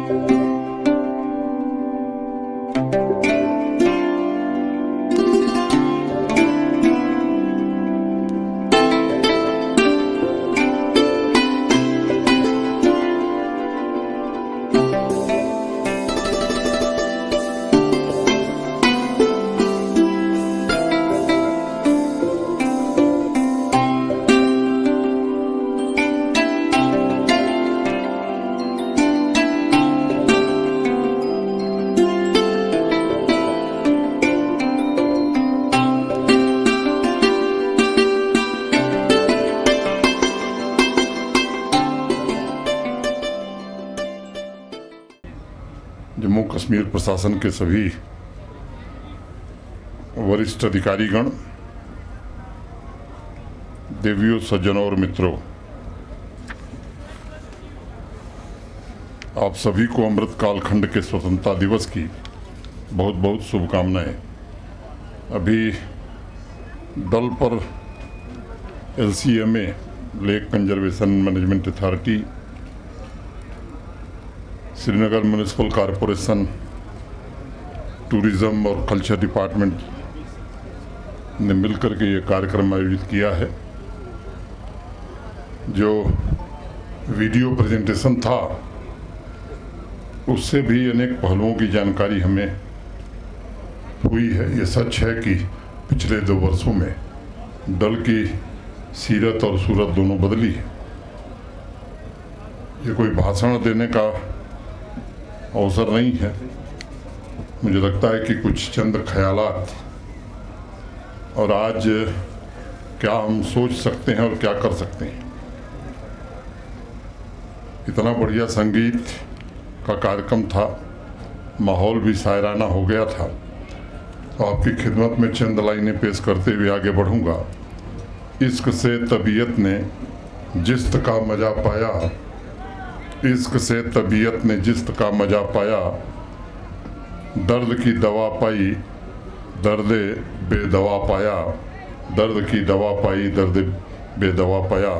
जम्मू कश्मीर प्रशासन के सभी वरिष्ठ अधिकारीगण, देवियों, सज्जनों और मित्रों, आप सभी को अमृत कालखंड के स्वतंत्रता दिवस की बहुत बहुत शुभकामनाएं। अभी डल पर LCMA lake conservation management authority, Srinagar municipal corporation, tourism और कल्चर डिपार्टमेंट ने मिलकर के ये कार्यक्रम आयोजित किया है। जो वीडियो प्रेजेंटेशन था उससे भी अनेक पहलुओं की जानकारी हमें हुई है। ये सच है कि पिछले 2 वर्षों में डल की सीरत और सूरत दोनों बदली है। ये कोई भाषण देने का अवसर नहीं है। मुझे लगता है कि कुछ चंद ख्यालात और आज क्या हम सोच सकते हैं और क्या कर सकते हैं। इतना बढ़िया संगीत का कार्यक्रम था, माहौल भी शायराना हो गया था। तो आपकी खिदमत में चंद लाइनें पेश करते हुए आगे बढ़ूंगा। इश्क से तबीयत ने जिस्त का मजा पाया, इश्क से तबीयत ने जिस्त का मजा पाया, दर्द की दवा पाई दर्द बेदवा पाया, दर्द की दवा पाई दर्द बेदवा पाया।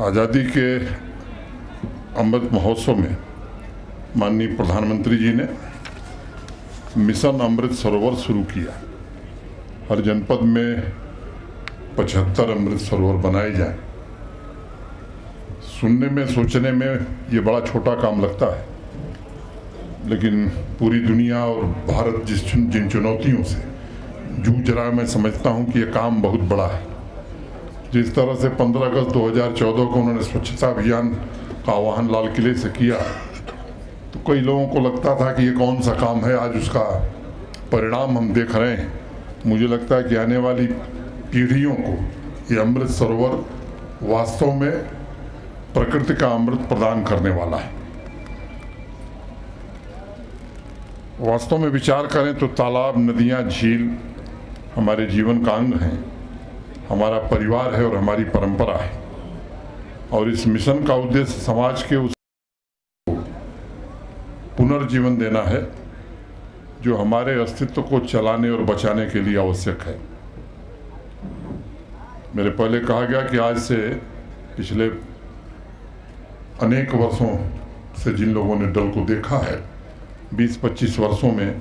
आज़ादी के अमृत महोत्सव में माननीय प्रधानमंत्री जी ने मिशन अमृत सरोवर शुरू किया। हर जनपद में 75 अमृत सरोवर बनाए जाएं। सुनने में, सोचने में ये बड़ा छोटा काम लगता है, लेकिन पूरी दुनिया और भारत जिन चुनौतियों से जूझ रहा है, मैं समझता हूँ कि ये काम बहुत बड़ा है। जिस तरह से 15 अगस्त 2014 को उन्होंने स्वच्छता अभियान का आह्वान लाल किले से किया, तो कई लोगों को लगता था कि ये कौन सा काम है। आज उसका परिणाम हम देख रहे हैं। मुझे लगता है कि आने वाली पीढ़ियों को ये अमृत सरोवर वास्तव में प्रकृति का अमृत प्रदान करने वाला है। वास्तव में विचार करें तो तालाब, नदियां, झील हमारे जीवन का अंग हैं, हमारा परिवार है और हमारी परंपरा है। और इस मिशन का उद्देश्य समाज के उस पुनर्जीवन देना है जो हमारे अस्तित्व को चलाने और बचाने के लिए आवश्यक है। मेरे पहले कहा गया कि आज से पिछले अनेक वर्षों से जिन लोगों ने डल को देखा है, 20-25 वर्षों में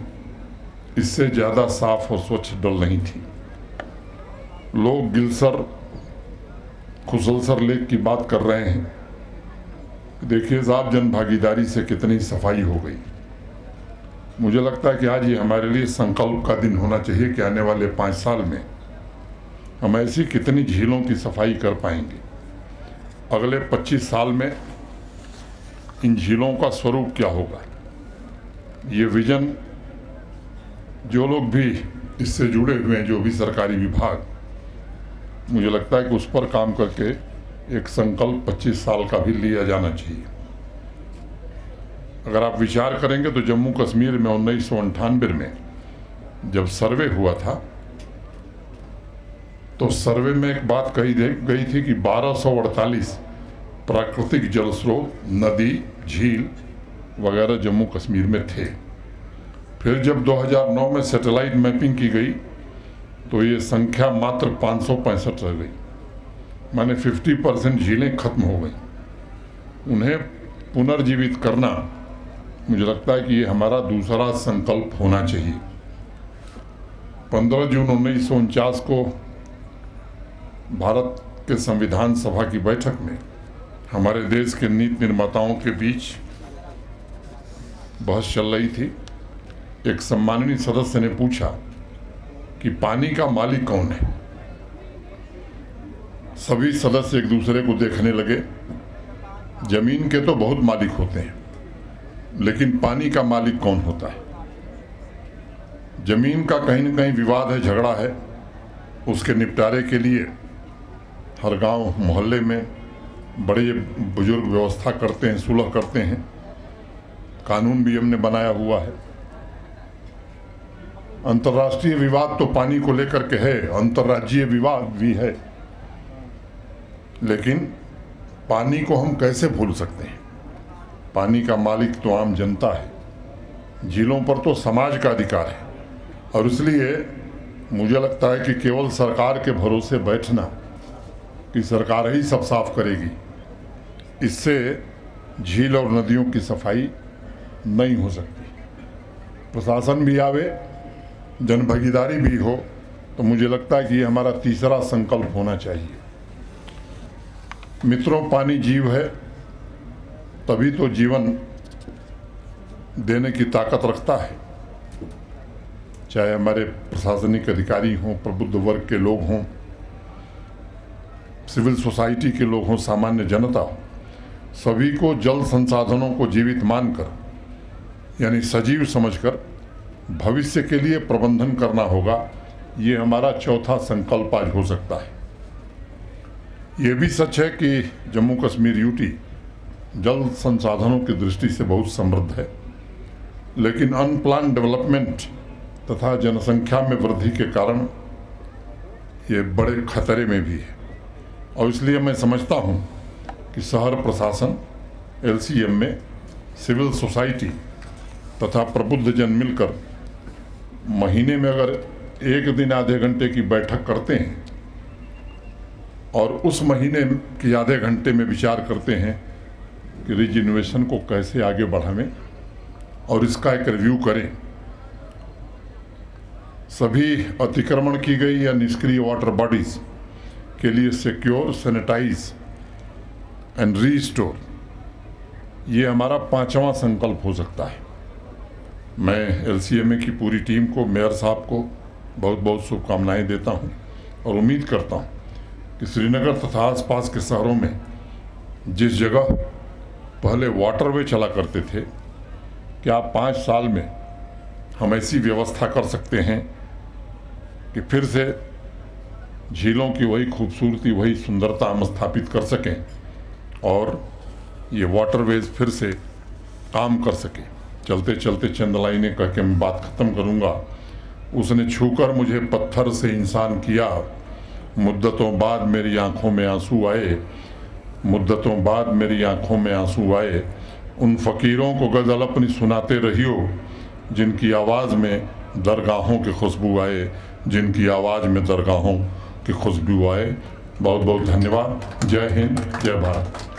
इससे ज़्यादा साफ और स्वच्छ डल नहीं थी। लोग गिलसर, खुसलसर लेक की बात कर रहे हैं। देखिए साहब, जन भागीदारी से कितनी सफाई हो गई। मुझे लगता है कि आज ये हमारे लिए संकल्प का दिन होना चाहिए कि आने वाले 5 साल में हम ऐसी कितनी झीलों की सफाई कर पाएंगे। अगले 25 साल में इन झीलों का स्वरूप क्या होगा। ये विजन जो लोग भी इससे जुड़े हुए हैं, जो भी सरकारी विभाग, मुझे लगता है कि उस पर काम करके एक संकल्प 25 साल का भी लिया जाना चाहिए। अगर आप विचार करेंगे तो जम्मू कश्मीर में 1998 में जब सर्वे हुआ था, तो सर्वे में एक बात कही गई थी कि 1248 प्राकृतिक जल स्रोत, नदी, झील वगैरह जम्मू कश्मीर में थे। फिर जब 2009 में सैटेलाइट मैपिंग की गई तो ये संख्या मात्र 565 रह गई। माने 50% झीलें खत्म हो गई। उन्हें पुनर्जीवित करना, मुझे लगता है कि ये हमारा दूसरा संकल्प होना चाहिए। 15 जून 1949 को भारत के संविधान सभा की बैठक में हमारे देश के नीति निर्माताओं के बीच बहस चल रही थी। एक सम्माननीय सदस्य ने पूछा कि पानी का मालिक कौन है। सभी सदस्य एक दूसरे को देखने लगे। जमीन के तो बहुत मालिक होते हैं, लेकिन पानी का मालिक कौन होता है? जमीन का कहीं न कहीं विवाद है, झगड़ा है। उसके निपटारे के लिए हर गांव मोहल्ले में बड़े बुजुर्ग व्यवस्था करते हैं, सुलह करते हैं। कानून भी हमने बनाया हुआ है। अंतर्राष्ट्रीय विवाद तो पानी को लेकर के है, अंतर्राज्यीय विवाद भी है, लेकिन पानी को हम कैसे भूल सकते हैं? पानी का मालिक तो आम जनता है। झीलों पर तो समाज का अधिकार है, और इसलिए मुझे लगता है कि केवल सरकार के भरोसे बैठना कि सरकार ही सब साफ करेगी, इससे झील और नदियों की सफाई नहीं हो सकती। प्रशासन भी आवे, जनभागीदारी भी हो, तो मुझे लगता है कि ये हमारा तीसरा संकल्प होना चाहिए। मित्रों, पानी जीव है, तभी तो जीवन देने की ताकत रखता है। चाहे हमारे प्रशासनिक अधिकारी हों, प्रबुद्ध वर्ग के लोग हों, सिविल सोसाइटी के लोग हों, सामान्य जनता हो, सभी को जल संसाधनों को जीवित मानकर, यानी सजीव समझकर भविष्य के लिए प्रबंधन करना होगा। ये हमारा चौथा संकल्प आज हो सकता है। ये भी सच है कि जम्मू कश्मीर यूटी जल संसाधनों की दृष्टि से बहुत समृद्ध है, लेकिन अनप्लान डेवलपमेंट तथा जनसंख्या में वृद्धि के कारण ये बड़े खतरे में भी है। और इसलिए मैं समझता हूँ कि शहर प्रशासन, LCM में सिविल सोसाइटी तथा प्रबुद्ध जन मिलकर महीने में अगर एक दिन आधे घंटे की बैठक करते हैं और उस महीने के आधे घंटे में विचार करते हैं कि रिजिन्यूएशन को कैसे आगे बढ़ावें और इसका एक रिव्यू करें। सभी अतिक्रमण की गई या निष्क्रिय वाटर बॉडीज के लिए सिक्योर, सैनिटाइज एंड रीस्टोर, ये हमारा 5वां संकल्प हो सकता है। मैं LCMA की पूरी टीम को, मेयर साहब को बहुत बहुत शुभकामनाएं देता हूं और उम्मीद करता हूं कि श्रीनगर तथा आसपास के शहरों में जिस जगह पहले वाटरवे चला करते थे, क्या 5 साल में हम ऐसी व्यवस्था कर सकते हैं कि फिर से झीलों की वही खूबसूरती, वही सुंदरता हम स्थापित कर सकें और ये वाटरवेज फिर से काम कर सके। चलते चलते चंदलाई ने कह के मैं बात ख़त्म करूँगा। उसने छूकर मुझे पत्थर से इंसान किया, मुद्दतों बाद मेरी आंखों में आंसू आए, मुद्दतों बाद मेरी आंखों में आंसू आए। उन फ़कीरों को गज़ल अपनी सुनाते रहियो, जिनकी आवाज़ में दरगाहों की खुशबू आए, जिनकी आवाज़ में दरगाहों की खुशबू आए। बहुत बहुत धन्यवाद। जय हिंद, जय भारत।